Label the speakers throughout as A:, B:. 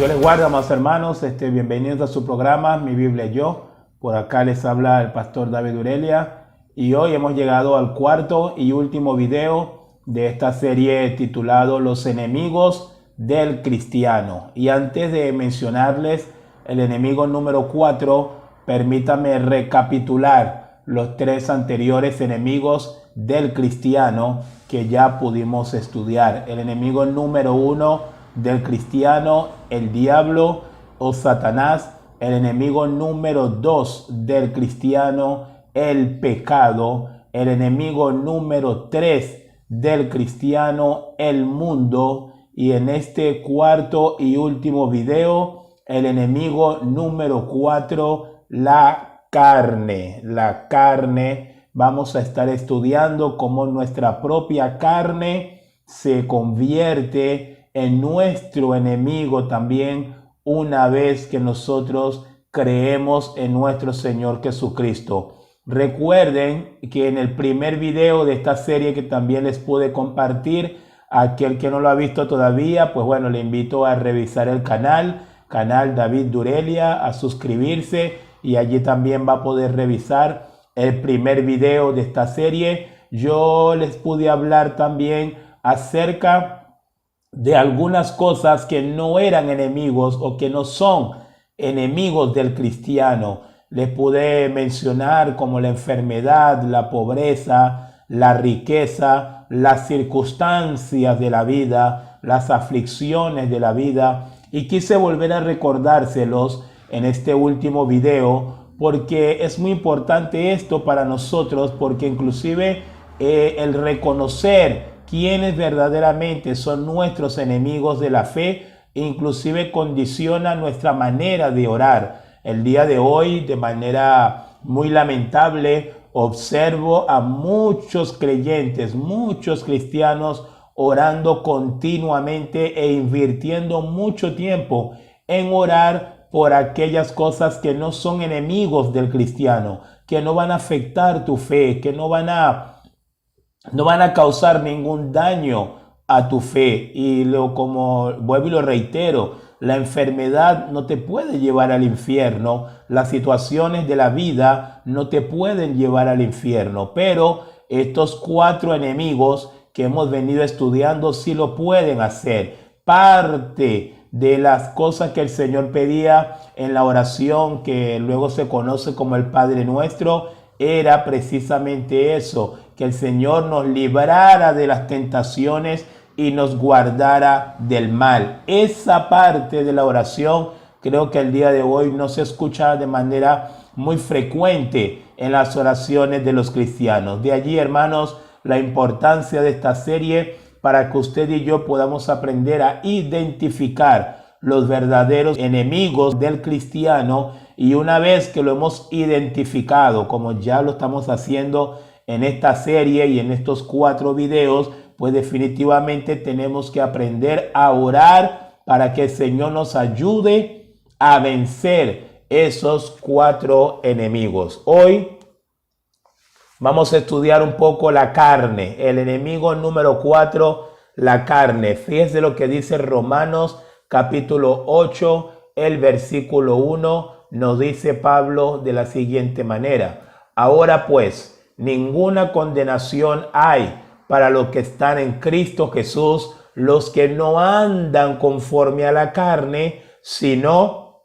A: Dios les guarde, amados hermanos. Bienvenidos a su programa Mi Biblia y Yo. Por acá les habla el pastor David Urelia. Y hoy hemos llegado al cuarto y último video de esta serie titulado Los enemigos del cristiano. Y antes de mencionarles el enemigo número 4, permítame recapitular los 3 anteriores enemigos del cristiano que ya pudimos estudiar. El enemigo número 1 del cristiano, el diablo o Satanás. El enemigo número 2 del cristiano, el pecado. El enemigo número 3 del cristiano, el mundo. Y en este cuarto y último video, el enemigo número 4, la carne. La carne. Vamos a estar estudiando cómo nuestra propia carne se convierte en nuestro enemigo también una vez que nosotros creemos en nuestro Señor Jesucristo. Recuerden que en el primer video de esta serie que también les pude compartir, aquel que no lo ha visto todavía, pues bueno, le invito a revisar el canal David Durelia, a suscribirse y allí también va a poder revisar el primer video de esta serie. Yo les pude hablar también acerca de algunas cosas que no eran enemigos o que no son enemigos del cristiano. Les pude mencionar como la enfermedad, la pobreza, la riqueza, las circunstancias de la vida, las aflicciones de la vida, y quise volver a recordárselos en este último video porque es muy importante esto para nosotros, porque inclusive el reconocer quienes verdaderamente son nuestros enemigos de la fe, inclusive condiciona nuestra manera de orar. El día de hoy, de manera muy lamentable, observo a muchos creyentes, muchos cristianos orando continuamente e invirtiendo mucho tiempo en orar por aquellas cosas que no son enemigos del cristiano, que no van a afectar tu fe, que no van a causar ningún daño a tu fe. Y como vuelvo y lo reitero, la enfermedad no te puede llevar al infierno, las situaciones de la vida no te pueden llevar al infierno, pero estos 4 enemigos que hemos venido estudiando sí lo pueden hacer. Parte de las cosas que el Señor pedía en la oración, que luego se conoce como el Padre Nuestro, era precisamente eso, que el Señor nos librara de las tentaciones y nos guardara del mal. Esa parte de la oración creo que el día de hoy no se escucha de manera muy frecuente en las oraciones de los cristianos. De allí, hermanos, la importancia de esta serie para que usted y yo podamos aprender a identificar los verdaderos enemigos del cristiano, y una vez que lo hemos identificado, como ya lo estamos haciendo en esta serie y en estos 4 videos, pues definitivamente tenemos que aprender a orar para que el Señor nos ayude a vencer esos 4 enemigos. Hoy vamos a estudiar un poco la carne, el enemigo número 4, la carne. Fíjense lo que dice Romanos capítulo 8, el versículo 1, nos dice Pablo de la siguiente manera: ahora pues, ninguna condenación hay para los que están en Cristo Jesús, los que no andan conforme a la carne, sino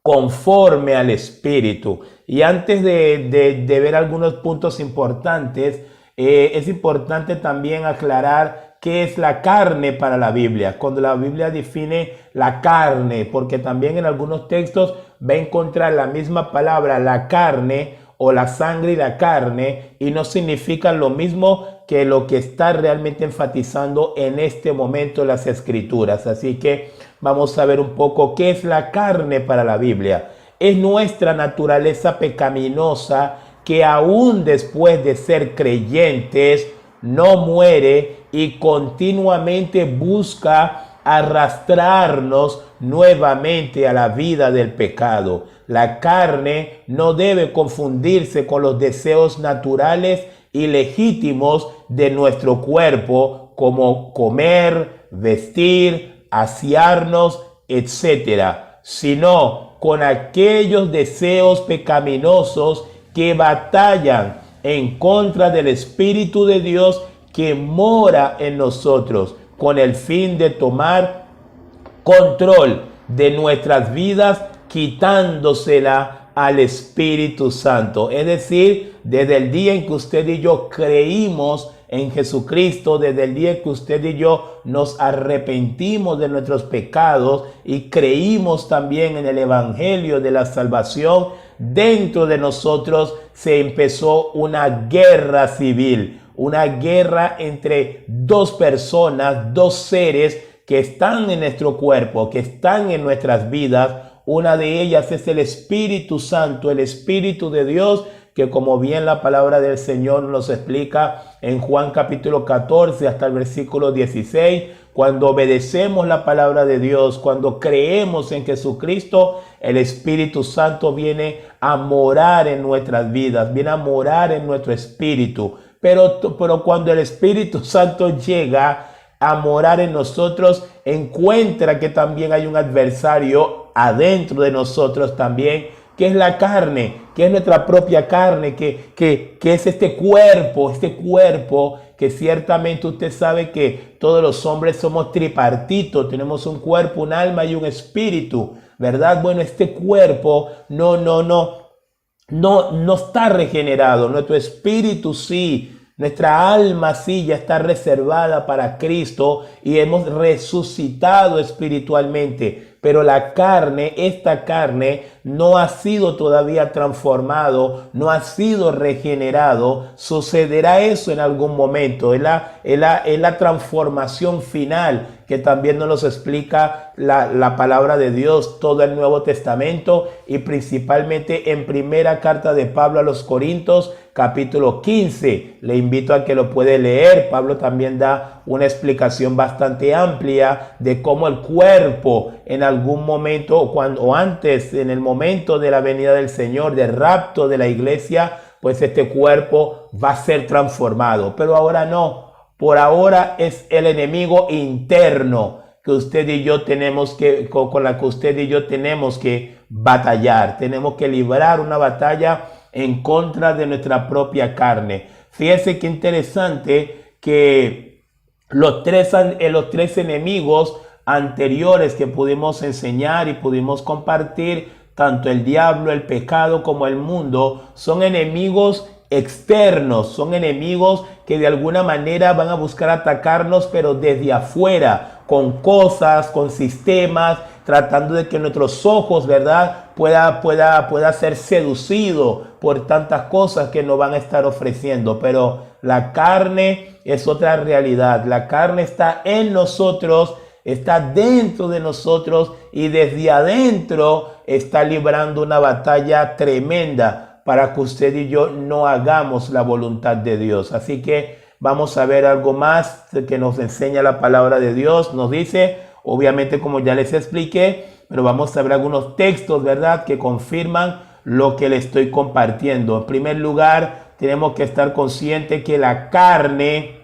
A: conforme al Espíritu. Y antes de ver algunos puntos importantes, es importante también aclarar qué es la carne para la Biblia. Cuando la Biblia define la carne, porque también en algunos textos va a encontrar la misma palabra, la carne, o la sangre y la carne, y no significan lo mismo que lo que está realmente enfatizando en este momento las Escrituras. Así que vamos a ver un poco qué es la carne para la Biblia. Es nuestra naturaleza pecaminosa que aún después de ser creyentes no muere y continuamente busca arrastrarnos nuevamente a la vida del pecado. La carne no debe confundirse con los deseos naturales y legítimos de nuestro cuerpo, como comer, vestir, asearnos etcétera, sino con aquellos deseos pecaminosos que batallan en contra del Espíritu de Dios que mora en nosotros, con el fin de tomar control de nuestras vidas, quitándosela al Espíritu Santo. Es decir, desde el día en que usted y yo creímos en Jesucristo, desde el día que usted y yo nos arrepentimos de nuestros pecados y creímos también en el Evangelio de la salvación, dentro de nosotros se empezó una guerra civil, una guerra entre dos personas, dos seres que están en nuestro cuerpo, que están en nuestras vidas. Una de ellas es el Espíritu Santo, el Espíritu de Dios, que como bien la palabra del Señor nos explica en Juan capítulo 14 hasta el versículo 16, cuando obedecemos la palabra de Dios, cuando creemos en Jesucristo, el Espíritu Santo viene a morar en nuestras vidas, viene a morar en nuestro espíritu. Pero cuando el Espíritu Santo llega a morar en nosotros, encuentra que también hay un adversario adentro de nosotros también, que es la carne, que es nuestra propia carne, que es este cuerpo que ciertamente usted sabe que todos los hombres somos tripartitos, tenemos un cuerpo, un alma y un espíritu, ¿verdad? Bueno, este cuerpo no está regenerado, nuestro espíritu sí, nuestra alma sí ya está reservada para Cristo y hemos resucitado espiritualmente. Pero la carne, esta carne, no ha sido todavía transformado, no ha sido regenerado. Sucederá eso en algún momento. Es la transformación final que también nos explica la palabra de Dios, todo el Nuevo Testamento y principalmente en primera carta de Pablo a los Corintios, capítulo 15. Le invito a que lo puede leer. Pablo también da una explicación bastante amplia de cómo el cuerpo en algún momento o antes, en el momento de la venida del Señor, del rapto de la iglesia, pues este cuerpo va a ser transformado. Pero ahora no. Por ahora es el enemigo interno que usted y yo tenemos con la que usted y yo tenemos que batallar. Tenemos que librar una batalla en contra de nuestra propia carne. Fíjese qué interesante que los tres enemigos anteriores que pudimos enseñar y pudimos compartir, tanto el diablo, el pecado como el mundo, son enemigos externos, son enemigos que de alguna manera van a buscar atacarnos, pero desde afuera, con cosas, con sistemas, tratando de que nuestros ojos, ¿verdad?, pueda ser seducido por tantas cosas que nos van a estar ofreciendo. Pero la carne es otra realidad. La carne está en nosotros, está dentro de nosotros y desde adentro está librando una batalla tremenda para que usted y yo no hagamos la voluntad de Dios. Así que vamos a ver algo más que nos enseña la palabra de Dios. Nos dice, obviamente como ya les expliqué, pero vamos a ver algunos textos, ¿verdad?, que confirman lo que le estoy compartiendo. En primer lugar, tenemos que estar conscientes que la carne,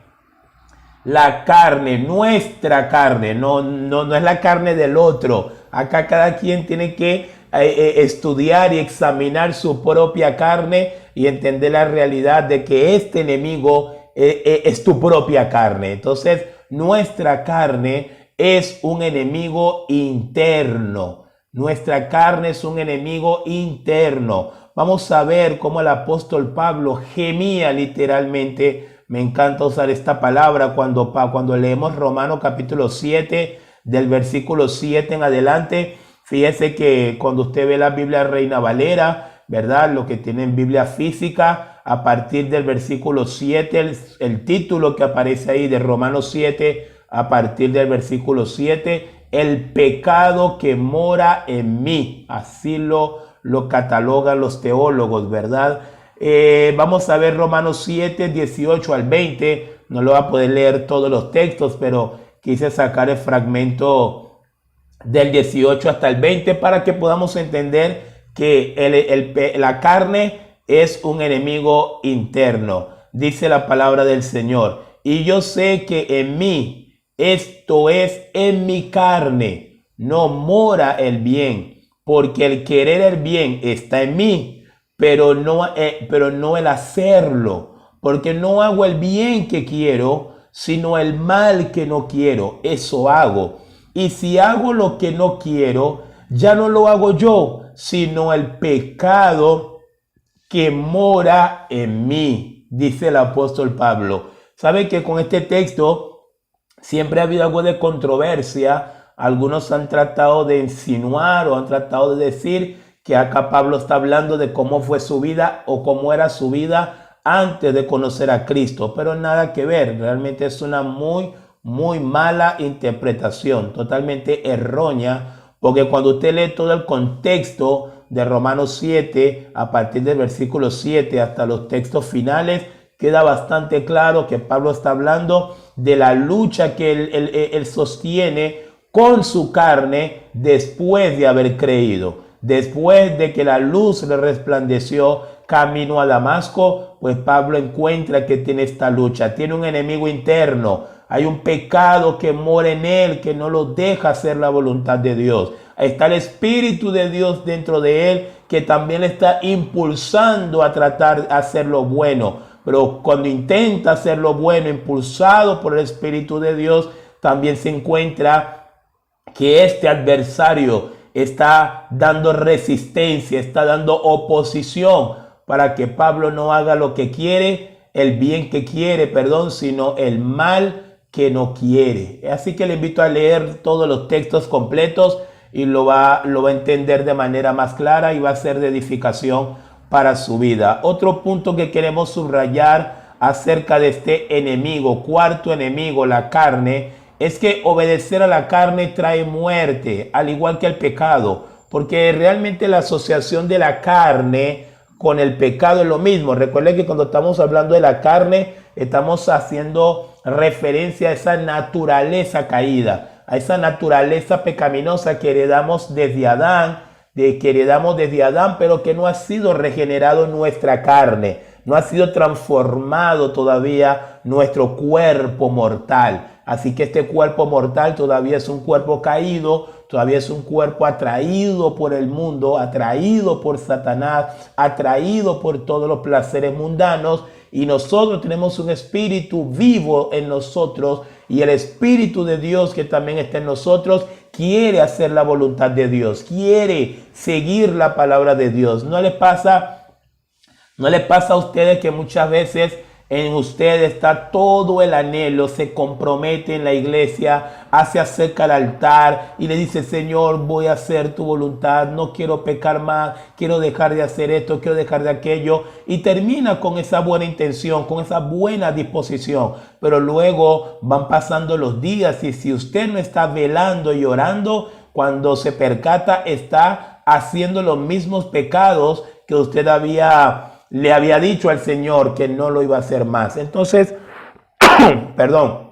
A: nuestra carne, no es la carne del otro. Acá cada quien tiene que estudiar y examinar su propia carne y entender la realidad de que este enemigo es tu propia carne. Entonces, nuestra carne es un enemigo interno. Nuestra carne es un enemigo interno. Vamos a ver cómo el apóstol Pablo gemía literalmente. Me encanta usar esta palabra cuando leemos Romanos capítulo 7, del versículo 7 en adelante. Fíjese que cuando usted ve la Biblia Reina Valera, ¿verdad?, lo que tienen Biblia física, a partir del versículo 7, el título que aparece ahí de Romanos 7, a partir del versículo 7, el pecado que mora en mí. Así lo catalogan los teólogos, ¿verdad? Vamos a ver Romanos 7, 18 al 20. No lo va a poder leer todos los textos, pero quise sacar el fragmento del 18 hasta el 20 para que podamos entender que la carne es un enemigo interno. Dice la palabra del Señor: y yo sé que en mí, esto es en mi carne, no mora el bien, porque el querer el bien está en mí, pero no el hacerlo, porque no hago el bien que quiero, sino el mal que no quiero, eso hago. Y si hago lo que no quiero, ya no lo hago yo, sino el pecado que mora en mí, dice el apóstol Pablo. ¿Sabe que con este texto siempre ha habido algo de controversia? Algunos han tratado de insinuar o han tratado de decir que acá Pablo está hablando de cómo fue su vida o cómo era su vida antes de conocer a Cristo, pero nada que ver. Realmente es una muy mala interpretación, totalmente errónea, porque cuando usted lee todo el contexto de Romanos 7, a partir del versículo 7 hasta los textos finales, queda bastante claro que Pablo está hablando de la lucha que él sostiene con su carne después de haber creído. Después de que la luz le resplandeció camino a Damasco, pues Pablo encuentra que tiene esta lucha, tiene un enemigo interno, hay un pecado que mora en él, que no lo deja hacer la voluntad de Dios. Está el Espíritu de Dios dentro de él, que también le está impulsando a tratar de hacer lo bueno. Pero cuando intenta hacer lo bueno, impulsado por el Espíritu de Dios, también se encuentra que este adversario está dando resistencia, está dando oposición para que Pablo no haga lo que quiere, el bien que quiere, perdón, sino el mal que no quiere. Así que le invito a leer todos los textos completos y lo va a entender de manera más clara y va a ser de edificación para su vida. Otro punto que queremos subrayar acerca de este enemigo, cuarto enemigo, la carne, es que obedecer a la carne trae muerte, al igual que el pecado, porque realmente la asociación de la carne con el pecado es lo mismo. Recuerden que cuando estamos hablando de la carne, estamos haciendo referencia a esa naturaleza caída, a esa naturaleza pecaminosa que heredamos desde Adán, pero que no ha sido regenerado en nuestra carne, no ha sido transformado todavía nuestro cuerpo mortal. Así que este cuerpo mortal todavía es un cuerpo caído, todavía es un cuerpo atraído por el mundo, atraído por Satanás, atraído por todos los placeres mundanos. Y nosotros tenemos un espíritu vivo en nosotros, y el Espíritu de Dios que también está en nosotros quiere hacer la voluntad de Dios, quiere seguir la palabra de Dios. ¿No les pasa a ustedes que muchas veces en ustedes está todo el anhelo, se compromete en la iglesia, se acerca al altar y le dice: Señor, voy a hacer tu voluntad, no quiero pecar más, quiero dejar de hacer esto, quiero dejar de aquello, y termina con esa buena intención, con esa buena disposición, pero luego van pasando los días y si usted no está velando y orando, cuando se percata está haciendo los mismos pecados que usted le había dicho al Señor que no lo iba a hacer más. Entonces, perdón.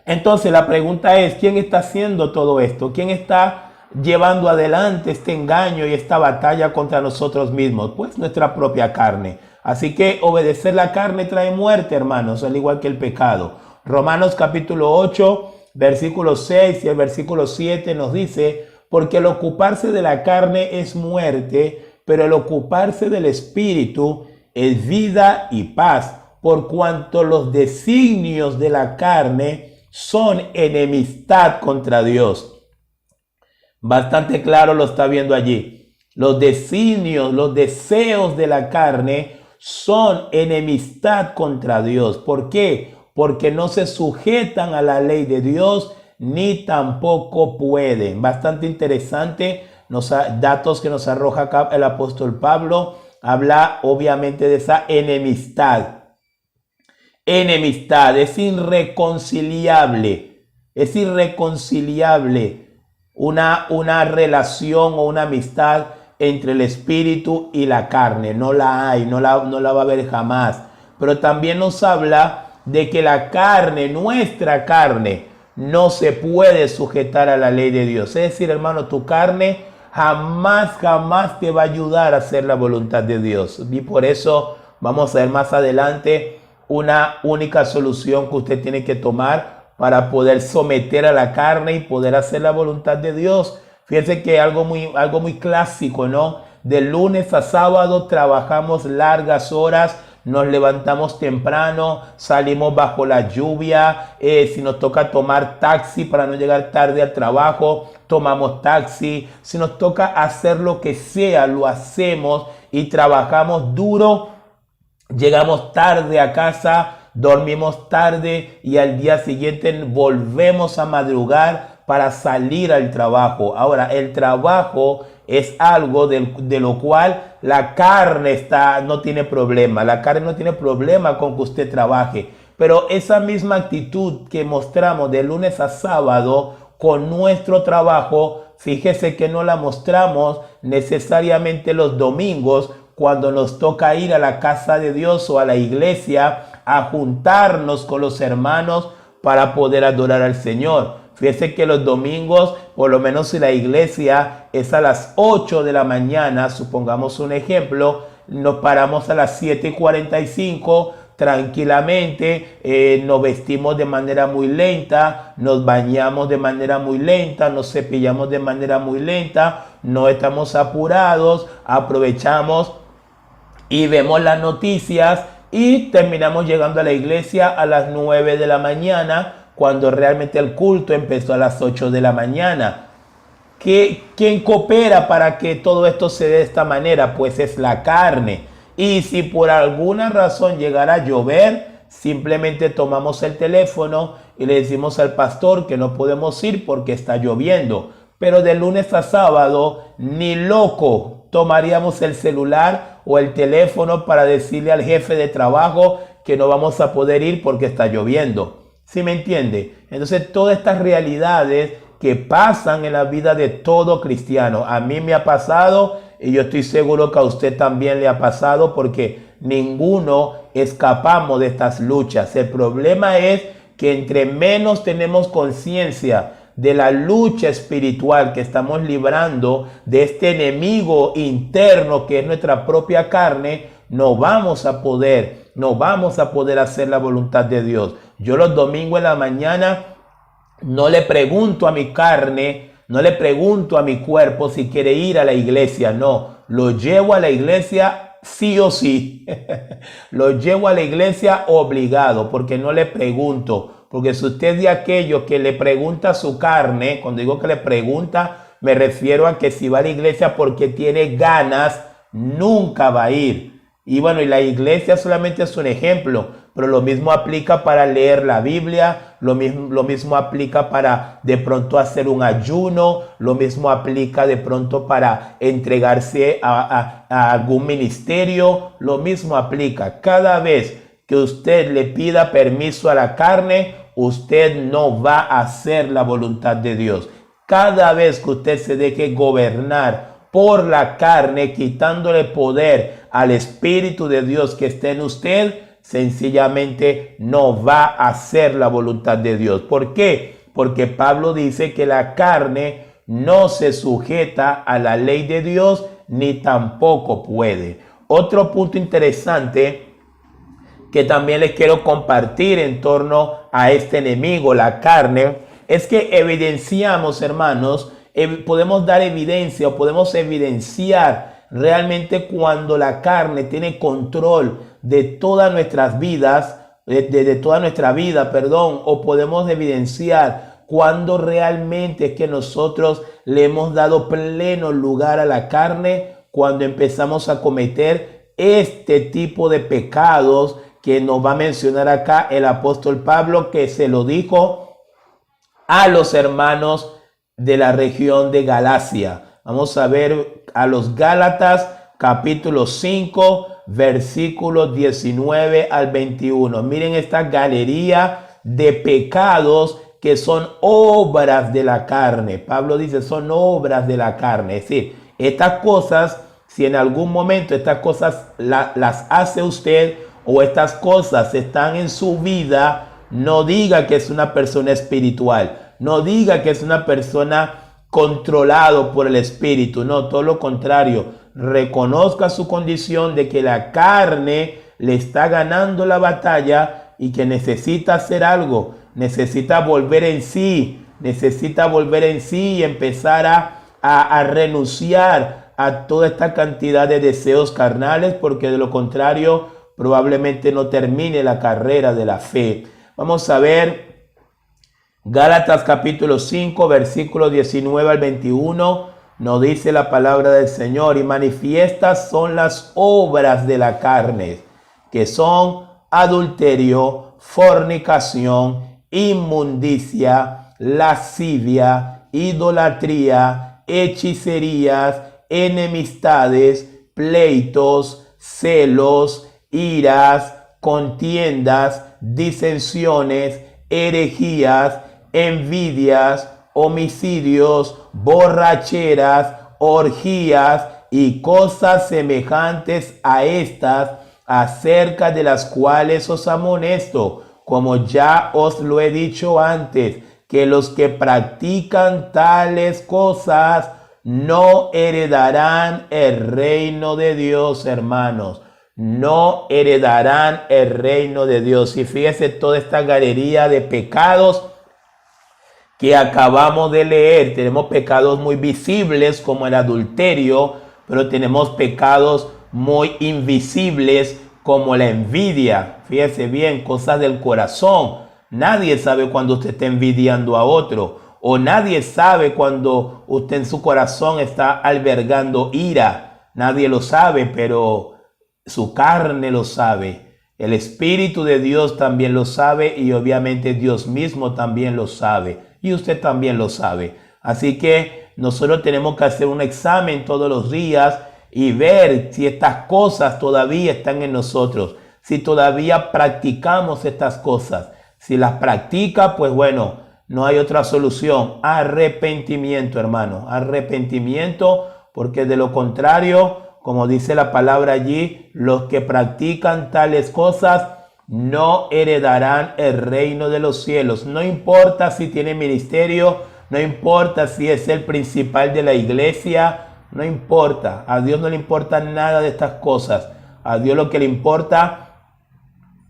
A: Entonces la pregunta es, ¿quién está haciendo todo esto? ¿Quién está llevando adelante este engaño y esta batalla contra nosotros mismos? Pues nuestra propia carne. Así que obedecer la carne trae muerte, hermanos, al igual que el pecado. Romanos capítulo 8, versículo 6 y el versículo 7 nos dice: porque el ocuparse de la carne es muerte, pero el ocuparse del Espíritu es vida y paz, por cuanto los designios de la carne son enemistad contra Dios. Bastante claro lo está viendo allí. Los designios, los deseos de la carne son enemistad contra Dios. ¿Por qué? Porque no se sujetan a la ley de Dios, ni tampoco pueden. Bastante interesante. Datos que nos arroja acá el apóstol Pablo. Habla obviamente de esa enemistad. Enemistad es irreconciliable. Es irreconciliable una relación o una amistad entre el espíritu y la carne. No la hay, no la va a haber jamás. Pero también nos habla de que la carne, nuestra carne, no se puede sujetar a la ley de Dios. Es decir, hermano, tu carne jamás te va a ayudar a hacer la voluntad de Dios. Y por eso vamos a ver más adelante una única solución que usted tiene que tomar para poder someter a la carne y poder hacer la voluntad de Dios. Fíjense que algo muy clásico, ¿no? De lunes a sábado trabajamos largas horas, nos levantamos temprano, salimos bajo la lluvia, si nos toca tomar taxi para no llegar tarde al trabajo, tomamos taxi, si nos toca hacer lo que sea, lo hacemos y trabajamos duro, llegamos tarde a casa, dormimos tarde y al día siguiente volvemos a madrugar para salir al trabajo. Ahora, el trabajo es algo de lo cual la carne no tiene problema. La carne no tiene problema con que usted trabaje. Pero esa misma actitud que mostramos de lunes a sábado con nuestro trabajo, fíjese que no la mostramos necesariamente los domingos cuando nos toca ir a la casa de Dios o a la iglesia a juntarnos con los hermanos para poder adorar al Señor. Fíjese que los domingos, por lo menos si la iglesia es a las 8 de la mañana, supongamos un ejemplo, nos paramos a las 7:45 tranquilamente, nos vestimos de manera muy lenta, nos bañamos de manera muy lenta, nos cepillamos de manera muy lenta, no estamos apurados, aprovechamos y vemos las noticias y terminamos llegando a la iglesia a las 9 de la mañana, cuando realmente el culto empezó a las 8 de la mañana. ¿Quién coopera para que todo esto se dé de esta manera? Pues es la carne. Y si por alguna razón llegara a llover, simplemente tomamos el teléfono y le decimos al pastor que no podemos ir porque está lloviendo. Pero de lunes a sábado, ni loco tomaríamos el celular o el teléfono para decirle al jefe de trabajo que no vamos a poder ir porque está lloviendo. ¿Sí me entiende? Entonces, todas estas realidades que pasan en la vida de todo cristiano, a mí me ha pasado y yo estoy seguro que a usted también le ha pasado, porque ninguno escapamos de estas luchas. El problema es que entre menos tenemos conciencia de la lucha espiritual que estamos librando, de este enemigo interno que es nuestra propia carne, no vamos a poder hacer la voluntad de Dios. Yo los domingos en la mañana no le pregunto a mi carne, no le pregunto a mi cuerpo si quiere ir a la iglesia, no, lo llevo a la iglesia sí o sí. Lo llevo a la iglesia obligado, porque no le pregunto. Porque si usted es de aquello que le pregunta a su carne, cuando digo que le pregunta, me refiero a que si va a la iglesia porque tiene ganas, nunca va a ir. Y bueno, y la iglesia solamente es un ejemplo, pero lo mismo aplica para leer la Biblia, lo mismo aplica para de pronto hacer un ayuno, lo mismo aplica de pronto para entregarse a algún ministerio, lo mismo aplica. Cada vez que usted le pida permiso a la carne, usted no va a hacer la voluntad de Dios. Cada vez que usted se deje gobernar por la carne, quitándole poder al Espíritu de Dios que está en usted, sencillamente no va a hacer la voluntad de Dios. ¿Por qué? Porque Pablo dice que la carne no se sujeta a la ley de Dios, ni tampoco puede. Otro punto interesante que también les quiero compartir en torno a este enemigo, la carne, es que evidenciamos, hermanos, podemos dar evidencia o podemos evidenciar realmente cuando la carne tiene control de todas nuestras vidas, de toda nuestra vida, o podemos evidenciar cuando realmente es que nosotros le hemos dado pleno lugar a la carne, cuando empezamos a cometer este tipo de pecados que nos va a mencionar acá el apóstol Pablo, que se lo dijo a los hermanos de la región de Galacia. Vamos a ver a los Gálatas capítulo 5 versículos 19 al 21. Miren esta galería de pecados que son obras de la carne. Pablo dice, son obras de la carne. Es decir, estas cosas, si en algún momento estas cosas las hace usted o estas cosas están en su vida, no diga que es una persona espiritual. No diga que es una persona controlado por el Espíritu. No, todo lo contrario. Reconozca su condición de que la carne le está ganando la batalla y que necesita hacer algo. necesita volver en sí, y empezar a renunciar a toda esta cantidad de deseos carnales, porque de lo contrario probablemente no termine la carrera de la fe. Vamos a ver Gálatas capítulo 5, versículo 19 al 21, nos dice la palabra del Señor: y manifiestas son las obras de la carne, que son adulterio, fornicación, inmundicia, lascivia, idolatría, hechicerías, enemistades, pleitos, celos, iras, contiendas, disensiones, herejías, envidias, homicidios, borracheras, orgías y cosas semejantes a estas, acerca de las cuales os amonesto, como ya os lo he dicho antes, que los que practican tales cosas no heredarán el reino de Dios, hermanos. No heredarán el reino de Dios. Y fíjese toda esta galería de pecados que acabamos de leer. Tenemos pecados muy visibles como el adulterio, pero tenemos pecados muy invisibles como la envidia. Fíjese bien, cosas del corazón. Nadie sabe cuando usted está envidiando a otro, o nadie sabe cuando usted en su corazón está albergando ira. Nadie lo sabe, pero su carne lo sabe. El Espíritu de Dios también lo sabe, y obviamente Dios mismo también lo sabe, y usted también lo sabe. Así que nosotros tenemos que hacer un examen todos los días y ver si estas cosas todavía están en nosotros, si todavía practicamos estas cosas. Si las practica, pues bueno, no hay otra solución. Arrepentimiento, hermano, arrepentimiento, porque de lo contrario, como dice la palabra allí, los que practican tales cosas no heredarán el reino de los cielos. No importa si tiene ministerio, no importa si es el principal de la iglesia, no importa. A Dios no le importa nada de estas cosas. A Dios lo que le importa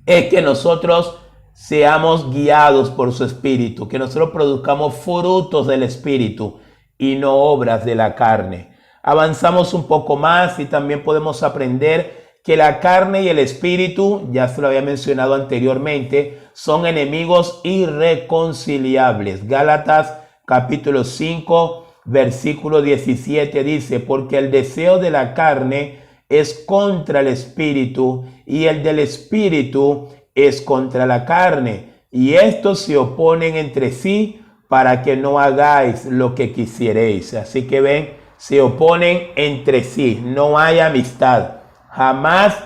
A: es que nosotros seamos guiados por su Espíritu, que nosotros produzcamos frutos del Espíritu y no obras de la carne. Avanzamos un poco más y también podemos aprender que la carne y el espíritu, ya se lo había mencionado anteriormente, son enemigos irreconciliables. Gálatas capítulo 5, versículo 17 dice: porque el deseo de la carne es contra el espíritu, y el del espíritu es contra la carne, y estos se oponen entre sí para que no hagáis lo que quisierais. Así que ven, se oponen entre sí, no hay amistad. Jamás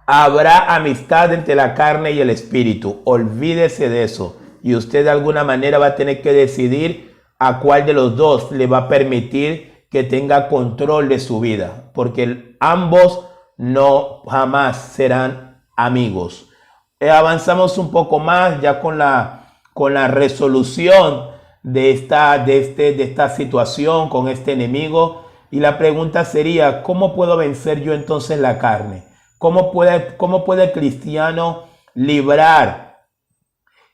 A: habrá amistad entre la carne y el espíritu. Olvídese de eso. Y usted de alguna manera va a tener que decidir a cuál de los dos le va a permitir que tenga control de su vida. Porque ambos no jamás serán amigos. Avanzamos un poco más ya con la resolución de esta situación con este enemigo. Y la pregunta sería: ¿cómo puedo vencer yo entonces la carne? ¿Cómo puede el cristiano librar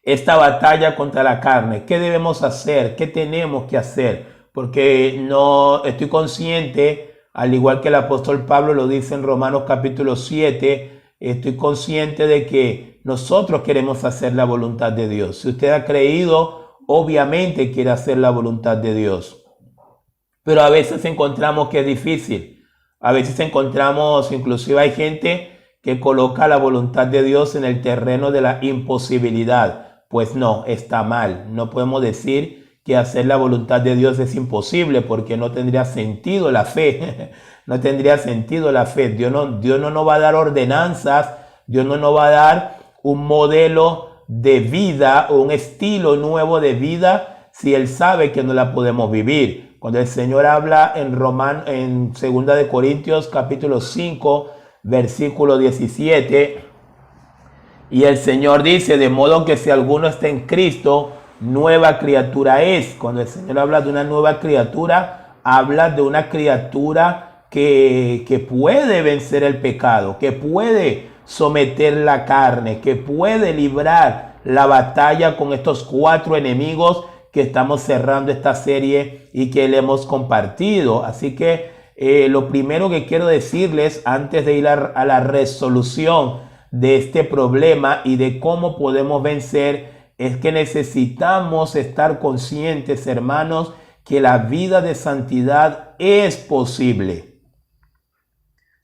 A: esta batalla contra la carne? ¿Qué debemos hacer? ¿Qué tenemos que hacer? Porque no estoy consciente, al igual que el apóstol Pablo lo dice en Romanos capítulo 7, estoy consciente de que nosotros queremos hacer la voluntad de Dios. Si usted ha creído, obviamente quiere hacer la voluntad de Dios. Pero a veces encontramos que es difícil. A veces encontramos, inclusive hay gente que coloca la voluntad de Dios en el terreno de la imposibilidad. Pues no, está mal. No podemos decir que hacer la voluntad de Dios es imposible, porque no tendría sentido la fe. No tendría sentido la fe. Dios no nos va a dar ordenanzas. Dios no nos va a dar un modelo de vida o un estilo nuevo de vida si Él sabe que no la podemos vivir. Cuando el Señor habla en 2 de Corintios capítulo 5, versículo 17, y el Señor dice: de modo que si alguno está en Cristo, nueva criatura es. Cuando el Señor habla de una nueva criatura, habla de una criatura que puede vencer el pecado, que puede someter la carne, que puede librar la batalla con estos 4 enemigos que estamos cerrando esta serie y que le hemos compartido. Así que lo primero que quiero decirles antes de ir a la resolución de este problema y de cómo podemos vencer es que necesitamos estar conscientes, hermanos, que la vida de santidad es posible.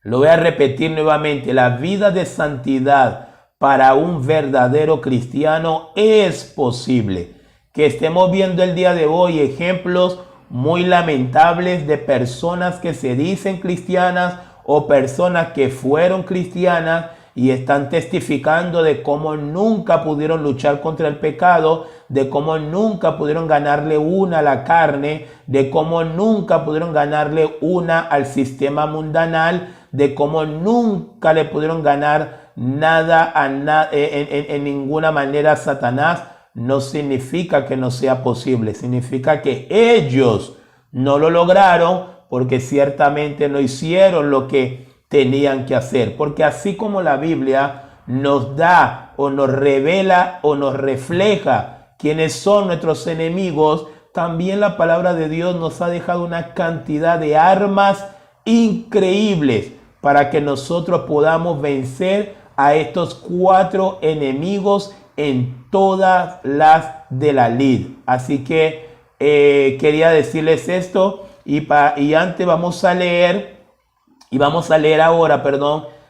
A: Lo voy a repetir nuevamente, la vida de santidad para un verdadero cristiano es posible. Que estemos viendo el día de hoy ejemplos muy lamentables de personas que se dicen cristianas o personas que fueron cristianas y están testificando de cómo nunca pudieron luchar contra el pecado, de cómo nunca pudieron ganarle una a la carne, de cómo nunca pudieron ganarle una al sistema mundanal, de cómo nunca le pudieron ganar nada en ninguna manera a Satanás. No significa que no sea posible, significa que ellos no lo lograron porque ciertamente no hicieron lo que tenían que hacer. Porque así como la Biblia nos da o nos revela o nos refleja quiénes son nuestros enemigos, también la palabra de Dios nos ha dejado una cantidad de armas increíbles para que nosotros podamos vencer a estos 4 enemigos en todas las de la lid. Así que quería decirles esto y antes vamos a leer ahora,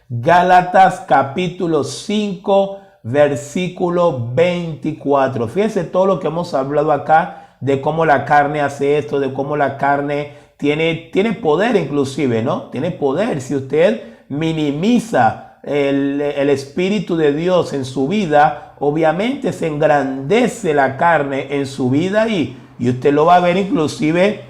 A: Gálatas capítulo 5 versículo 24. Fíjense todo lo que hemos hablado acá de cómo la carne hace esto, de cómo la carne tiene poder inclusive, ¿no? Tiene poder. Si usted minimiza el Espíritu de Dios en su vida, obviamente se engrandece la carne en su vida y usted lo va a ver inclusive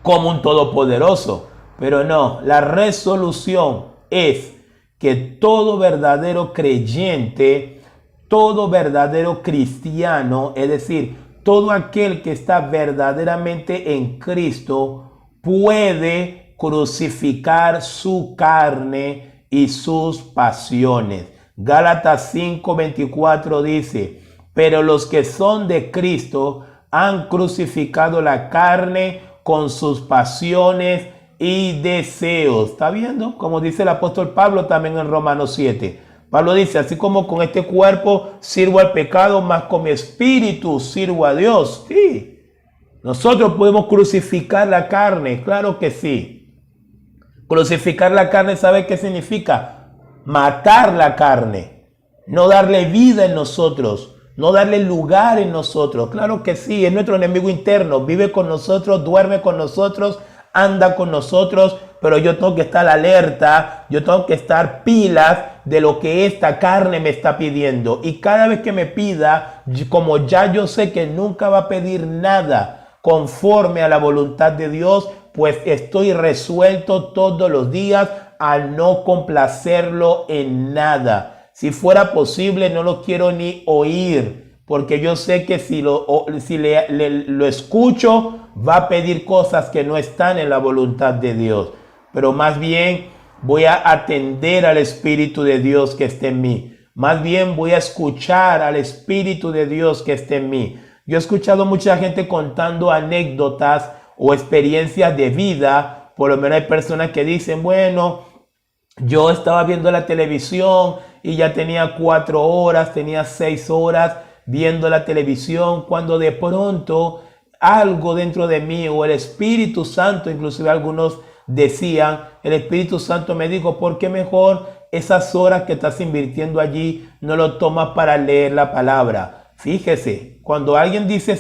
A: como un todopoderoso. Pero no, la resolución es que todo verdadero creyente, todo verdadero cristiano, es decir, todo aquel que está verdaderamente en Cristo, puede crucificar su carne y sus pasiones. Gálatas 5:24 dice, pero los que son de Cristo han crucificado la carne con sus pasiones y deseos. ¿Está viendo? Como dice el apóstol Pablo también en Romanos 7. Pablo dice, así como con este cuerpo sirvo al pecado, más con mi espíritu sirvo a Dios. Sí. Nosotros podemos crucificar la carne, claro que sí. Crucificar la carne, ¿sabe qué significa? Matar la carne, no darle vida en nosotros, no darle lugar en nosotros. Claro que sí, es nuestro enemigo interno, vive con nosotros, duerme con nosotros, anda con nosotros, pero yo tengo que estar alerta, yo tengo que estar pilas de lo que esta carne me está pidiendo. Y cada vez que me pida, como ya yo sé que nunca va a pedir nada conforme a la voluntad de Dios, pues estoy resuelto todos los días a no complacerlo en nada. Si fuera posible, no lo quiero ni oír, porque yo sé que si lo escucho, va a pedir cosas que no están en la voluntad de Dios. Pero más bien voy a atender al Espíritu de Dios que está en mí. Más bien voy a escuchar al Espíritu de Dios que está en mí. Yo he escuchado mucha gente contando anécdotas o experiencias de vida. Por lo menos hay personas que dicen, bueno, yo estaba viendo la televisión y ya tenía 4 horas, tenía 6 horas viendo la televisión, cuando de pronto algo dentro de mí o el Espíritu Santo, inclusive algunos decían, el Espíritu Santo me dijo, ¿por qué mejor esas horas que estás invirtiendo allí no lo tomas para leer la palabra? Fíjese, cuando alguien dice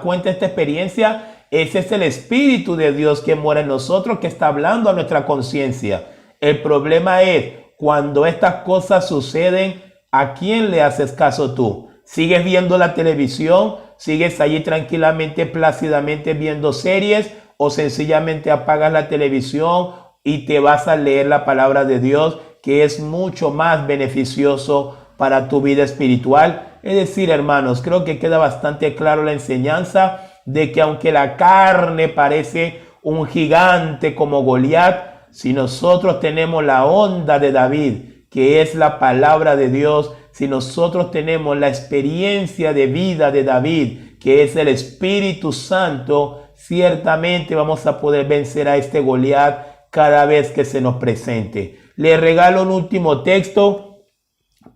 A: cuenta esta experiencia, ese es el Espíritu de Dios que mora en nosotros, que está hablando a nuestra conciencia. El problema es cuando estas cosas suceden, ¿a quién le haces caso tú? ¿Sigues viendo la televisión? ¿Sigues allí tranquilamente, plácidamente viendo series? ¿O sencillamente apagas la televisión y te vas a leer la palabra de Dios, que es mucho más beneficioso para tu vida espiritual? Es decir, hermanos, creo que queda bastante claro la enseñanza de que aunque la carne parece un gigante como Goliat, si nosotros tenemos la onda de David, que es la palabra de Dios, si nosotros tenemos la experiencia de vida de David, que es el Espíritu Santo, ciertamente vamos a poder vencer a este Goliat cada vez que se nos presente. Le regalo un último texto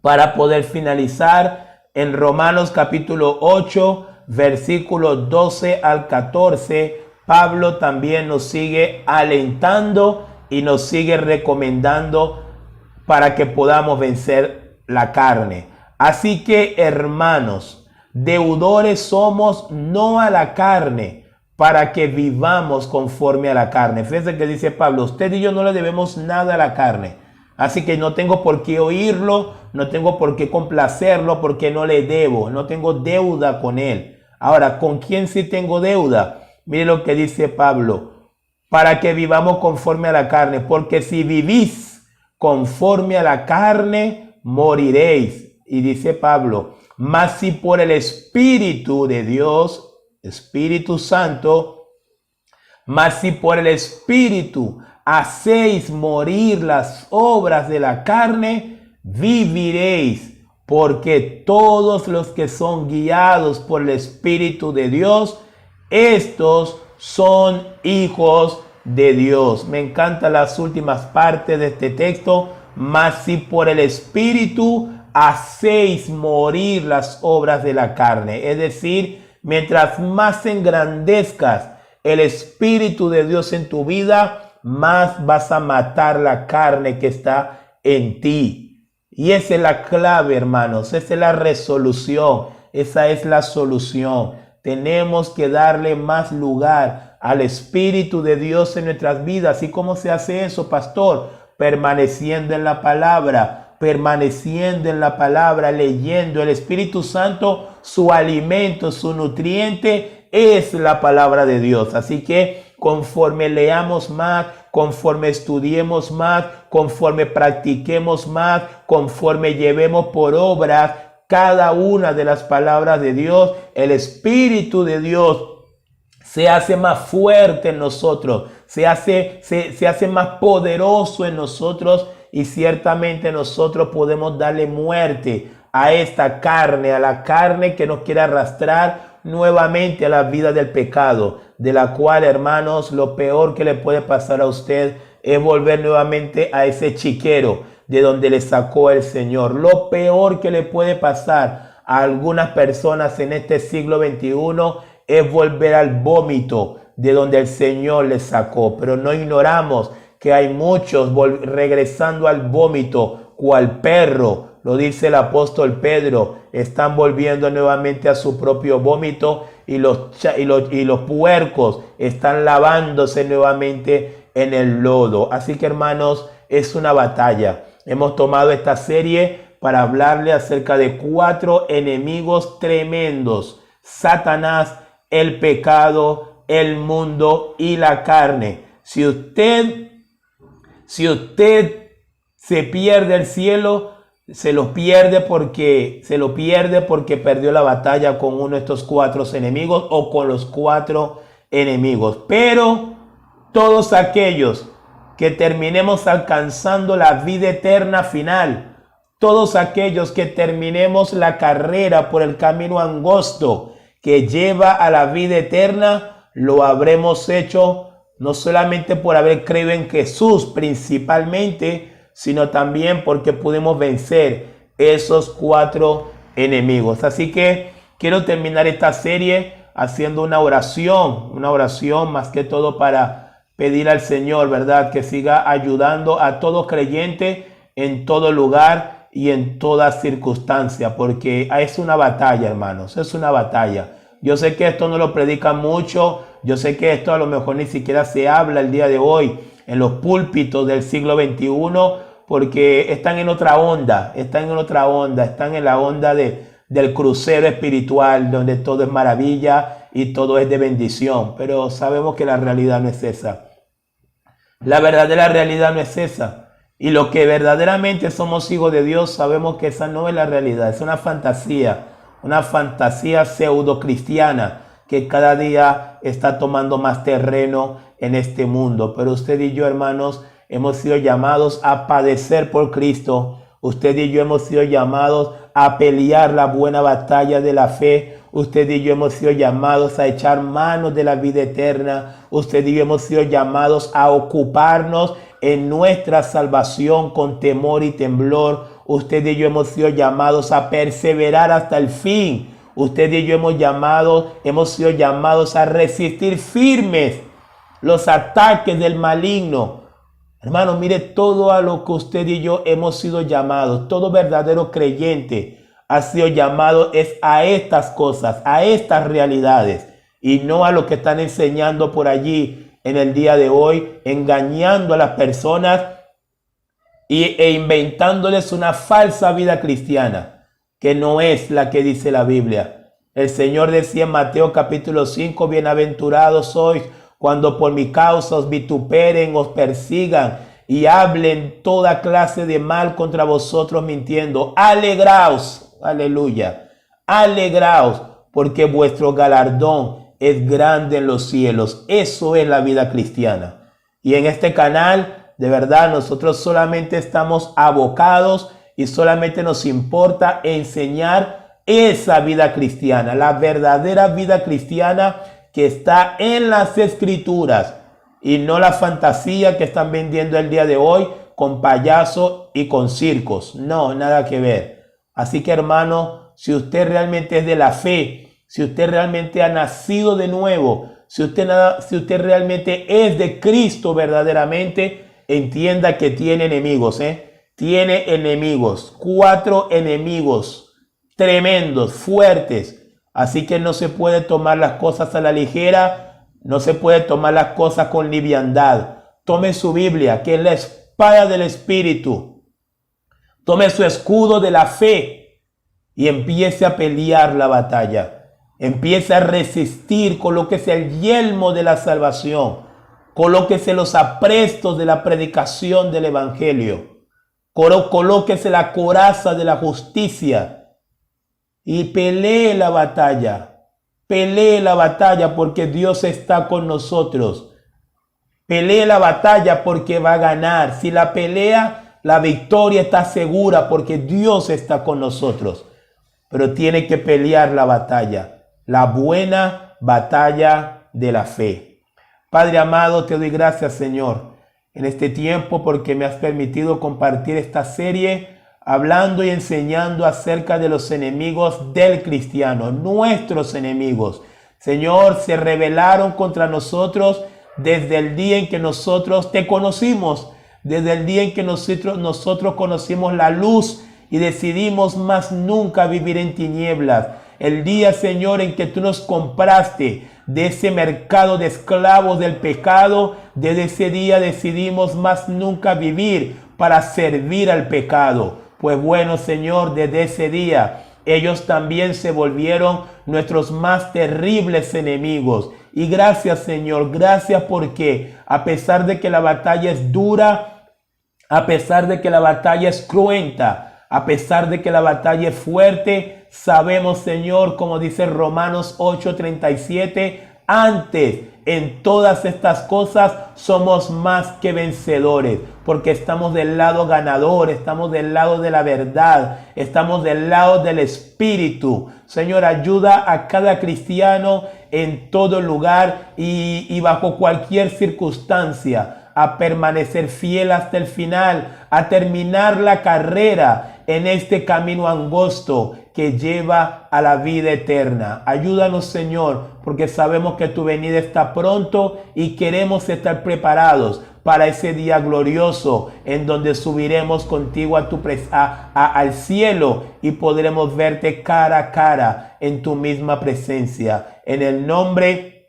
A: para poder finalizar en Romanos capítulo 8, versículos 12 al 14. Pablo también nos sigue alentando y nos sigue recomendando para que podamos vencer la carne. Así que, hermanos, deudores somos no a la carne, para que vivamos conforme a la carne. Fíjense que dice Pablo, usted y yo no le debemos nada a la carne. Así que no tengo por qué oírlo, no tengo por qué complacerlo, porque no le debo, no tengo deuda con él. Ahora, ¿con quién sí tengo deuda? Mire lo que dice Pablo, para que vivamos conforme a la carne, porque si vivís conforme a la carne, moriréis. Y dice Pablo, mas si por el Espíritu de Dios, Espíritu Santo, mas si por el Espíritu hacéis morir las obras de la carne, viviréis, porque todos los que son guiados por el Espíritu de Dios, estos son hijos de Dios. Me encantan las últimas partes de este texto. Mas si por el Espíritu hacéis morir las obras de la carne. Es decir, mientras más engrandezcas el Espíritu de Dios en tu vida, más vas a matar la carne que está en ti. Y esa es la clave, hermanos. Esa es la resolución. Esa es la solución. Tenemos que darle más lugar al Espíritu de Dios en nuestras vidas. ¿Y cómo se hace eso, pastor? Permaneciendo en la palabra, leyendo. El Espíritu Santo, su alimento, su nutriente es la palabra de Dios. Así que conforme leamos más, conforme estudiemos más, conforme practiquemos más, conforme llevemos por obra cada una de las palabras de Dios, el Espíritu de Dios se hace más fuerte en nosotros, se hace más poderoso en nosotros, y ciertamente nosotros podemos darle muerte a esta carne, a la carne que nos quiere arrastrar nuevamente a la vida del pecado, de la cual, hermanos, lo peor que le puede pasar a usted es volver nuevamente a ese chiquero de donde le sacó el Señor. Lo peor que le puede pasar a algunas personas en este siglo XXI es volver al vómito de donde el Señor les sacó. Pero no ignoramos que hay muchos regresando al vómito, cual perro, lo dice el apóstol Pedro, están volviendo nuevamente a su propio vómito, y los puercos están lavándose nuevamente en el lodo. Así que, hermanos, es una batalla. Hemos tomado esta serie para hablarle acerca de 4 enemigos tremendos: Satanás, el pecado, el mundo y la carne. Si usted se pierde el cielo, se lo pierde porque perdió la batalla con uno de estos 4 enemigos o con los 4 enemigos. Pero todos aquellos que terminemos alcanzando la vida eterna final, todos aquellos que terminemos la carrera por el camino angosto que lleva a la vida eterna, lo habremos hecho no solamente por haber creído en Jesús principalmente, sino también porque pudimos vencer esos 4 enemigos. Así que quiero terminar esta serie haciendo una oración más que todo para pedir al Señor, ¿verdad?, que siga ayudando a todo creyente en todo lugar y en toda circunstancia, porque es una batalla, hermanos, es una batalla. Yo sé que esto no lo predican mucho, yo sé que esto a lo mejor ni siquiera se habla el día de hoy en los púlpitos del siglo XXI, porque están en otra onda, están en la onda del crucero espiritual, donde todo es maravilla y todo es de bendición. Pero sabemos que la realidad no es esa. La verdadera realidad no es esa. Y lo que verdaderamente somos hijos de Dios, sabemos que esa no es la realidad. Es una fantasía pseudo cristiana que cada día está tomando más terreno en este mundo. Pero usted y yo, hermanos, hemos sido llamados a padecer por Cristo. Usted y yo hemos sido llamados a pelear la buena batalla de la fe. Usted y yo hemos sido llamados a echar manos de la vida eterna. Usted y yo hemos sido llamados a ocuparnos en nuestra salvación con temor y temblor. Usted y yo hemos sido llamados a perseverar hasta el fin. Usted y yo hemos sido llamados a resistir firmes los ataques del maligno. Hermano, mire todo a lo que usted y yo hemos sido llamados. Todo verdadero creyente ha sido llamado es a estas cosas, a estas realidades, y no a lo que están enseñando por allí en el día de hoy, engañando a las personas e inventándoles una falsa vida cristiana, que no es la que dice la Biblia. El Señor decía en Mateo capítulo 5, bienaventurados sois cuando por mi causa os vituperen, os persigan y hablen toda clase de mal contra vosotros mintiendo. Alegraos, aleluya, alegraos, porque vuestro galardón es grande en los cielos. Eso es la vida cristiana. Y en este canal, de verdad, nosotros solamente estamos abocados y solamente nos importa enseñar esa vida cristiana, la verdadera vida cristiana que está en las Escrituras, y no la fantasía que están vendiendo el día de hoy con payasos y con circos. No, nada que ver. Así que, hermano, si usted realmente es de la fe, si usted realmente ha nacido de nuevo, si usted realmente es de Cristo verdaderamente, entienda que tiene enemigos, tiene enemigos, 4 enemigos tremendos, fuertes. Así que no se puede tomar las cosas a la ligera, no se puede tomar las cosas con liviandad. Tome su Biblia, que es la espada del Espíritu. Tome su escudo de la fe y empiece a pelear la batalla. Empiece a resistir, colóquese el yelmo de la salvación, colóquese los aprestos de la predicación del Evangelio, colóquese la coraza de la justicia y pelee la batalla porque Dios está con nosotros. Pelee la batalla porque va a ganar. Si la pelea, la victoria está segura porque Dios está con nosotros. Pero tiene que pelear la batalla, la buena batalla de la fe. Padre amado, te doy gracias, Señor, en este tiempo porque me has permitido compartir esta serie hablando y enseñando acerca de los enemigos del cristiano, nuestros enemigos. Señor, se rebelaron contra nosotros desde el día en que nosotros te conocimos, desde el día en que nosotros conocimos la luz y decidimos más nunca vivir en tinieblas. El día, Señor, en que tú nos compraste de ese mercado de esclavos del pecado, desde ese día decidimos más nunca vivir para servir al pecado. Pues bueno, Señor, desde ese día ellos también se volvieron nuestros más terribles enemigos. Y gracias, Señor, gracias porque a pesar de que la batalla es dura, a pesar de que la batalla es cruenta, a pesar de que la batalla es fuerte, sabemos, Señor, como dice Romanos 8:37, antes en todas estas cosas somos más que vencedores, porque estamos del lado ganador, estamos del lado de la verdad, estamos del lado del Espíritu. Señor, ayuda a cada cristiano en todo lugar y bajo cualquier circunstancia a permanecer fiel hasta el final, a terminar la carrera en este camino angosto que lleva a la vida eterna. Ayúdanos, Señor, porque sabemos que tu venida está pronto y queremos estar preparados para ese día glorioso en donde subiremos contigo al cielo y podremos verte cara a cara en tu misma presencia. En el nombre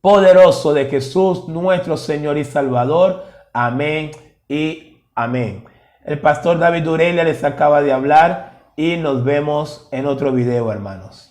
A: poderoso de Jesús, nuestro Señor y Salvador. Amén y amén. El pastor David Urelia les acaba de hablar y nos vemos en otro video, hermanos.